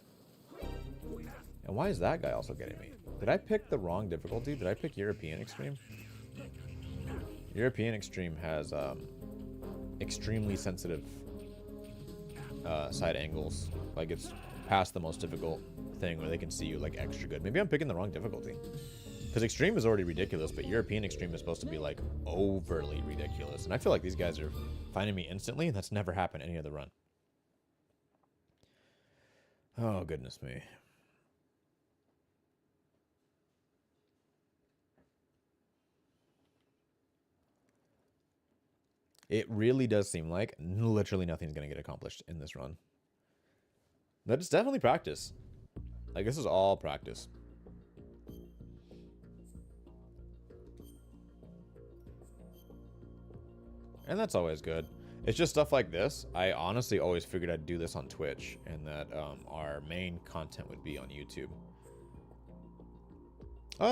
And why is that guy also getting me? Did I pick the wrong difficulty? Did I pick European Extreme? European Extreme has extremely sensitive side angles. Like it's past the most difficult thing where they can see you like extra good. Maybe I'm picking the wrong difficulty. Because Extreme is already ridiculous, but European Extreme is supposed to be like overly ridiculous. And I feel like these guys are finding me instantly, and that's never happened any other run. Oh, goodness me. it really does seem like literally nothing's going to get accomplished in this run. But it's definitely practice. Like, this is all practice. And that's always good. It's just stuff like this. I honestly always figured I'd do this on Twitch, and that our main content would be on YouTube.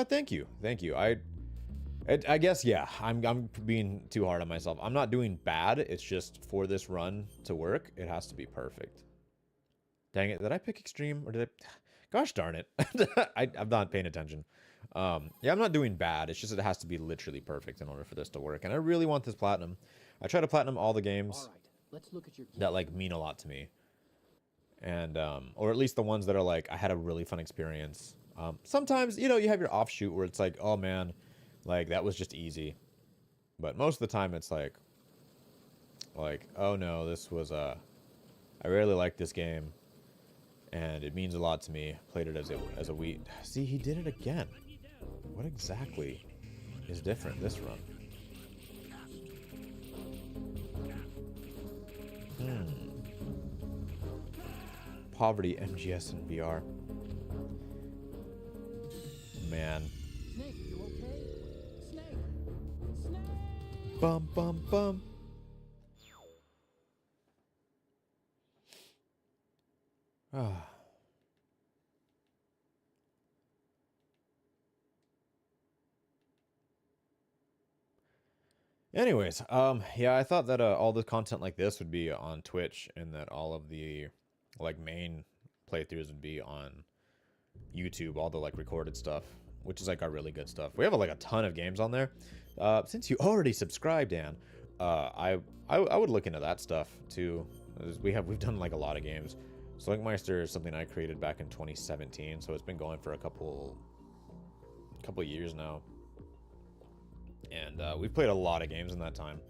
Thank you. Thank you. I guess, yeah, I'm being too hard on myself. I'm not doing bad. It's just for this run to work, it has to be perfect. Dang it. Did I pick extreme or did I? Gosh darn it. I'm not paying attention. Yeah, I'm not doing bad. It's just that it has to be literally perfect in order for this to work. And I really want this platinum. I try to platinum all the games All right, let's look at your that like mean a lot to me. And or at least the ones that are like I had a really fun experience. Sometimes, you know, you have your offshoot where it's like, oh man, like that was just easy. But most of the time it's like oh no, this was I really like this game. And it means a lot to me. Played it as a week. See, he did it again. What exactly is different this run? Poverty, MGS, and VR. Man. Snake, you okay? Snake! Snake! Bum, bum, bum. Ah. Anyways, yeah, I thought that all the content like this would be on Twitch, and that all of the like main playthroughs would be on YouTube, all the like recorded stuff, which is like our really good stuff. We have like a ton of games on there. Since you already subscribed, Dan, I would look into that stuff too. We've done like a lot of games. ZoinkMeister is something I created back in 2017, so it's been going for a couple years now. And we've played a lot of games in that time.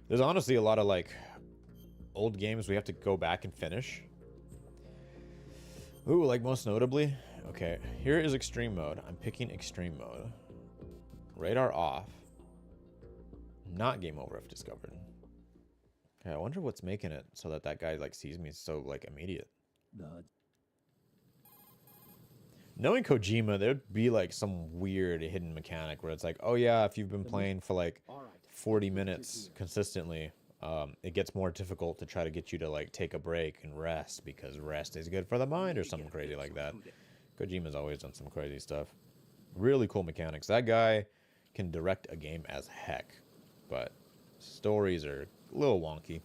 There's honestly a lot of like old games we have to go back and finish. Ooh, like most notably, okay, here is extreme mode. I'm picking extreme mode. Radar off. Not game over if discovered. Okay, I wonder what's making it so that that guy like sees me so like immediate. Knowing Kojima, there'd be like some weird hidden mechanic where it's like, oh yeah, if you've been playing for like 40 minutes consistently, it gets more difficult to try to get you to like take a break and rest because rest is good for the mind or something crazy like that. Kojima's always done some crazy stuff. Really cool mechanics. That guy can direct a game as heck, but stories are a little wonky.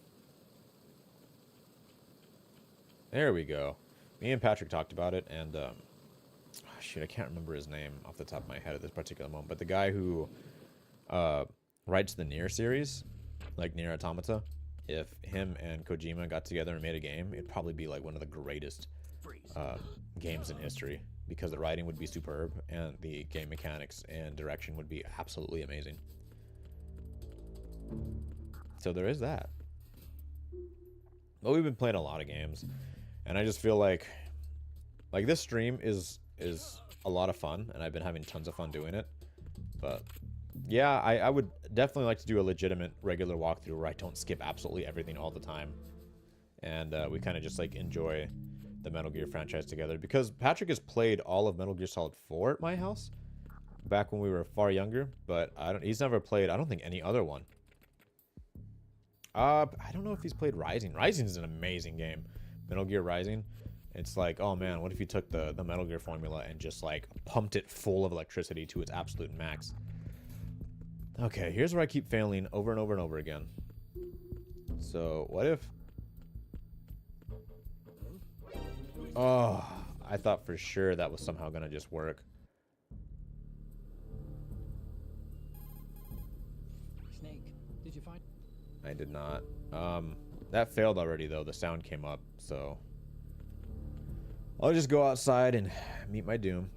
There we go. Me and Patrick talked about it, and shoot, I can't remember his name off the top of my head at this particular moment, but the guy who writes the Nier series, like Nier Automata, if him and Kojima got together and made a game, it'd probably be like one of the greatest games in history, because the writing would be superb and the game mechanics and direction would be absolutely amazing. So there is that. But we've been playing a lot of games, and I just feel like this stream is a lot of fun, and I've been having tons of fun doing it. But yeah, I would definitely like to do a legitimate regular walkthrough where I don't skip absolutely everything all the time, and we kind of just like enjoy the Metal Gear franchise together, because Patrick has played all of Metal Gear Solid 4 at my house back when we were far younger, but he's never played, I don't think, any other one. I don't know if he's played Rising. Rising is an amazing game. Metal Gear Rising. It's like, oh man, what if you took the Metal Gear formula and just like pumped it full of electricity to its absolute max? Okay, here's where I keep failing over and over and over again. So, what if... Oh, I thought for sure that was somehow gonna just work. Snake, did you find... I did not. That failed already though. The sound came up, so I'll just go outside and meet my doom.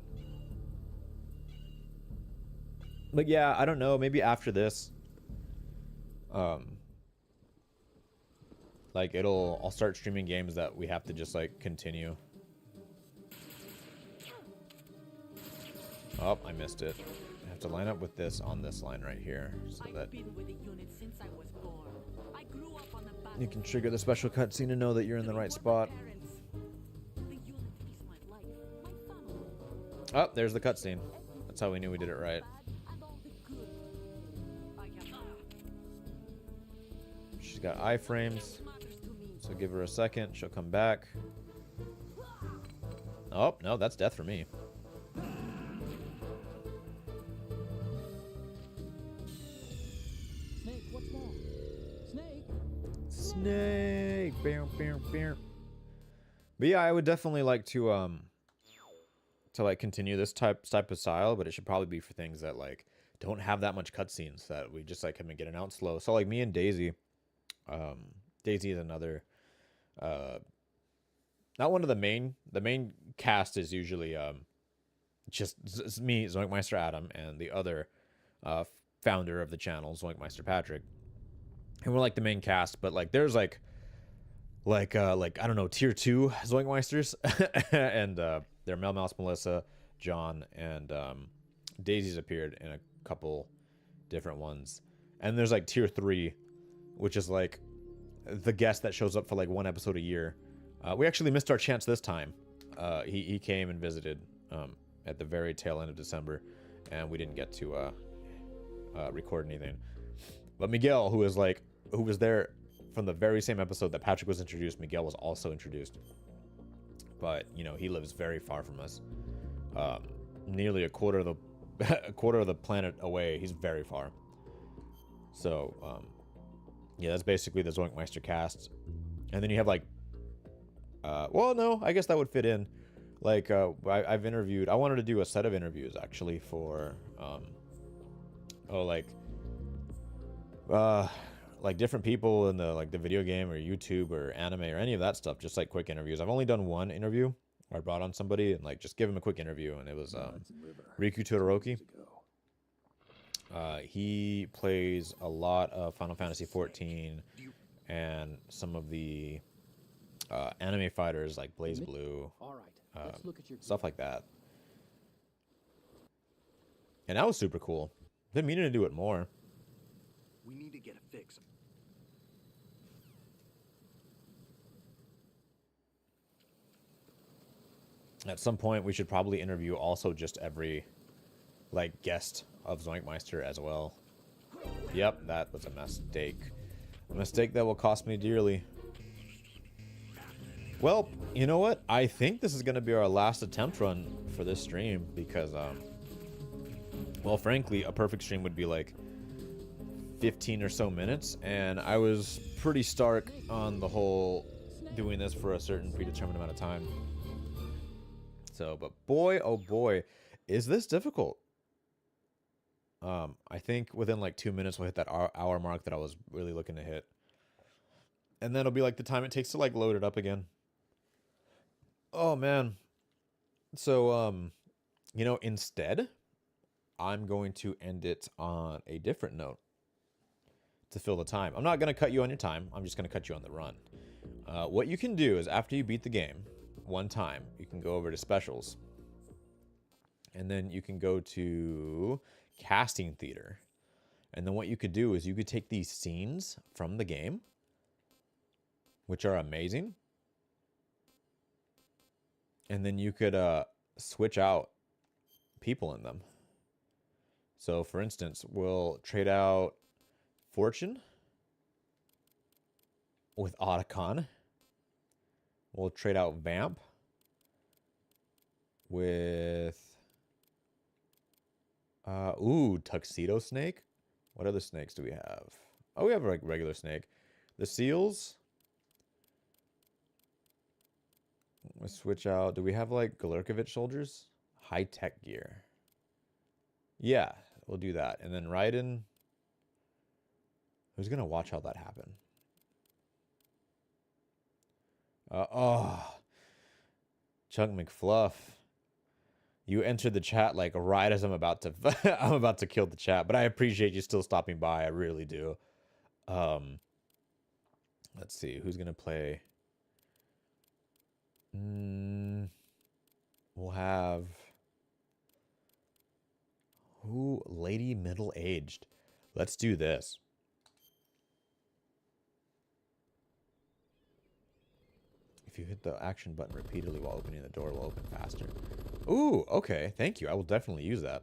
But yeah, I don't know, maybe after this like I'll start streaming games that we have to just like continue. Oh, I missed it. I have to line up with this on this line right here, so that you can trigger the special cutscene to know that you're in the right spot. Oh, there's the cutscene. That's how we knew we did it right. She's got iframes, so give her a second. She'll come back. Oh, no, that's death for me. Snake, what's wrong? Snake? Snake. Bam, bam, bam. But yeah, I would definitely like to like continue this type of style, but it should probably be for things that like don't have that much cutscenes, that we just like come and get it out slow. So like me and Daisy, Daisy is another, not one of the main cast is usually just me, ZoinkMeister Adam, and the other founder of the channel, ZoinkMeister Patrick, and we're like the main cast. But like there's like I don't know, tier 2 ZoinkMeisters, and they're Mel Mouse, Melissa, John, and Daisy's appeared in a couple different ones. And there's like tier 3, which is like the guest that shows up for like one episode a year. We actually missed our chance this time. He came and visited at the very tail end of December, and we didn't get to record anything. But Miguel, who was there from the very same episode that Patrick was introduced, Miguel was also introduced. But you know, he lives very far from us, nearly a quarter of the planet away. He's very far. So yeah, that's basically the ZoinkMeister cast. And then you have like, well, no, I guess that would fit in. Like I've interviewed. I wanted to do a set of interviews actually for like different people in the the video game or YouTube or anime or any of that stuff, just like quick interviews. I've only done one interview where I brought on somebody and like just give him a quick interview, and it was Riku Todoroki. He plays a lot of Final Fantasy 14 and some of the anime fighters like Blaze Blue, All right, let's look at your stuff like that. And that was super cool. Been meaning to do it more. We need to get a fix. At some point, we should probably interview also just every like guest of ZoinkMeister as well. Yep, that was a mistake. A mistake that will cost me dearly. Well, you know what? I think this is going to be our last attempt run for this stream because, well, frankly, a perfect stream would be like 15 or so minutes, and I was pretty stark on the whole doing this for a certain predetermined amount of time. So, but boy, oh boy, is this difficult. I think within like 2 minutes we'll hit that hour mark that I was really looking to hit. And then it'll be like the time it takes to like load it up again. Oh man. So, you know, instead, I'm going to end it on a different note to fill the time. I'm not going to cut you on your time. I'm just going to cut you on the run. What you can do is after you beat the game one time, you can go over to specials. And then you can go to casting theater. And then what you could do is you could take these scenes from the game, which are amazing. And then you could switch out people in them. So for instance, we'll trade out Fortune with Otacon. We'll trade out Vamp with Tuxedo Snake. What other snakes do we have? Oh, we have like regular snake. The seals. We'll switch out. Do we have like Galurkovich soldiers? High tech gear. Yeah, we'll do that. And then Raiden. Who's gonna watch how that happen? Chunk McFluff. You entered the chat like right as I'm about to I'm about to kill the chat, but I appreciate you still stopping by. I really do. Let's see who's gonna play. We'll have who engaged. Let's do this. If you hit the action button repeatedly while opening the door, it will open faster. Ooh, okay. Thank you. I will definitely use that.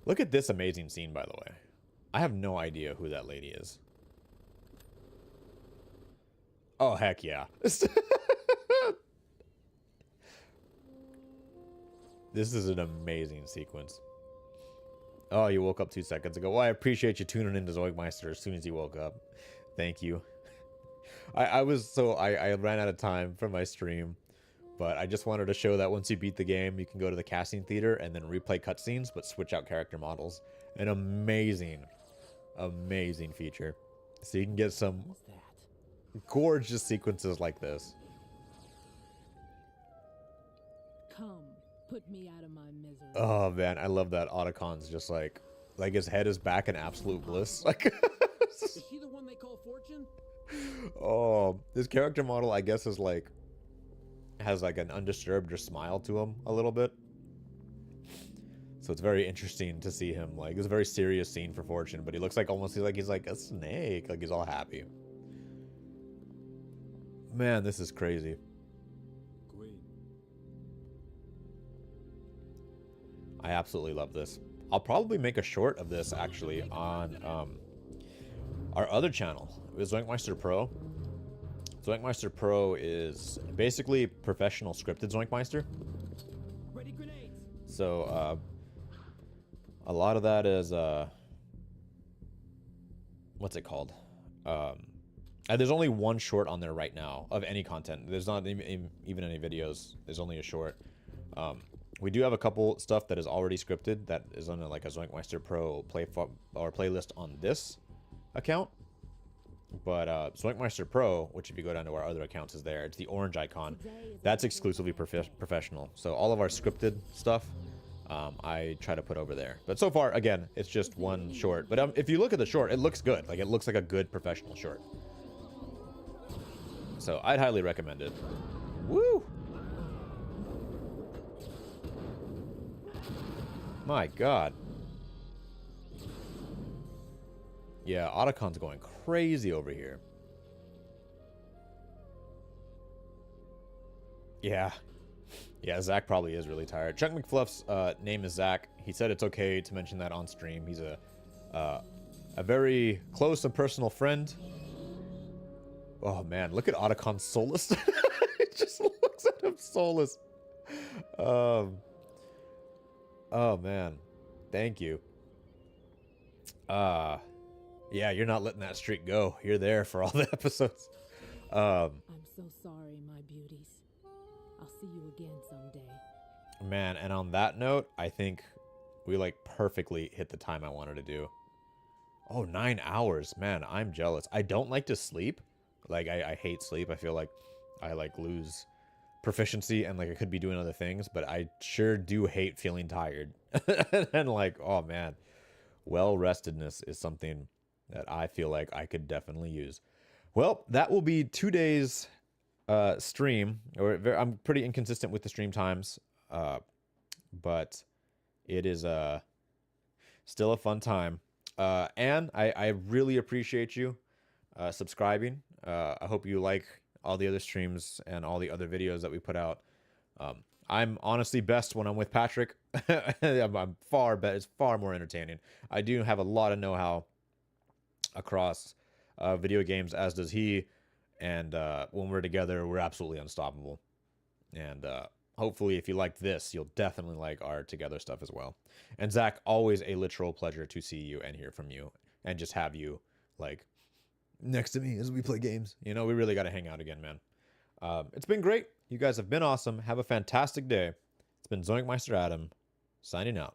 Look at this amazing scene, by the way. I have no idea who that lady is. Oh, heck yeah. This is an amazing sequence. Oh, you woke up 2 seconds ago. Well, I appreciate you tuning into ZoinkMeister as soon as you woke up. Thank you. I ran out of time for my stream, but I just wanted to show that once you beat the game, you can go to the casting theater and then replay cutscenes, but switch out character models. An amazing, amazing feature. So you can get some gorgeous sequences like this. Come, put me out of my misery. Oh man, I love that Otacon's just like his head is back in absolute bliss. Like, Is she the one they call Fortune? oh, this character model I guess is like has like an undisturbed or smile to him a little bit. So it's very interesting to see him. Like, it's a very serious scene for Fortune, but he looks like almost he's like a snake. Like, he's all happy. Man, this is crazy. Great. I absolutely love this. I'll probably make a short of this actually on our other channel. It's ZoinkMeister Pro. ZoinkMeister Pro is basically professional scripted ZoinkMeister. Ready grenades. So a lot of that is what's it called? There's only one short on there right now of any content. There's not even any videos. There's only a short. We do have a couple stuff that is already scripted that is on like a ZoinkMeister Pro playlist on this account. But ZoinkMeister Pro, which if you go down to our other accounts is there, it's the orange icon. That's exclusively professional. So all of our scripted stuff, I try to put over there. But so far, again, it's just one short. But if you look at the short, it looks good. Like, it looks like a good professional short. So I'd highly recommend it. Woo! My God. Yeah, Otacon's going crazy over here. Yeah. Yeah, Zach probably is really tired. Chuck McFluff's name is Zach. He said it's okay to mention that on stream. He's a very close and personal friend. Oh, man. Look at Otacon's soulless. It just looks at him soulless. Oh, man. Thank you. Yeah, you're not letting that streak go. You're there for all the episodes. I'm so sorry, my beauties. I'll see you again someday. Man, and on that note, I think we like perfectly hit the time I wanted to do. Oh, 9 hours. Man, I'm jealous. I don't like to sleep. Like, I hate sleep. I feel like I like lose proficiency and like I could be doing other things, but I sure do hate feeling tired. And like, oh man, well-restedness is something that I feel like I could definitely use. Well, that will be 2 days stream. I'm pretty inconsistent with the stream times, but it is still a fun time. And I really appreciate you subscribing. I hope you like all the other streams and all the other videos that we put out. I'm honestly best when I'm with Patrick. I'm far better. It's far more entertaining. I do have a lot of know-how across video games, as does he. And when we're together, we're absolutely unstoppable. And hopefully, if you like this, you'll definitely like our together stuff as well. And Zach, always a literal pleasure to see you and hear from you, and just have you like next to me as we play games. You know, we really got to hang out again, man. It's been great. You guys have been awesome. Have a fantastic day. It's been ZoinkMeister Adam, signing out.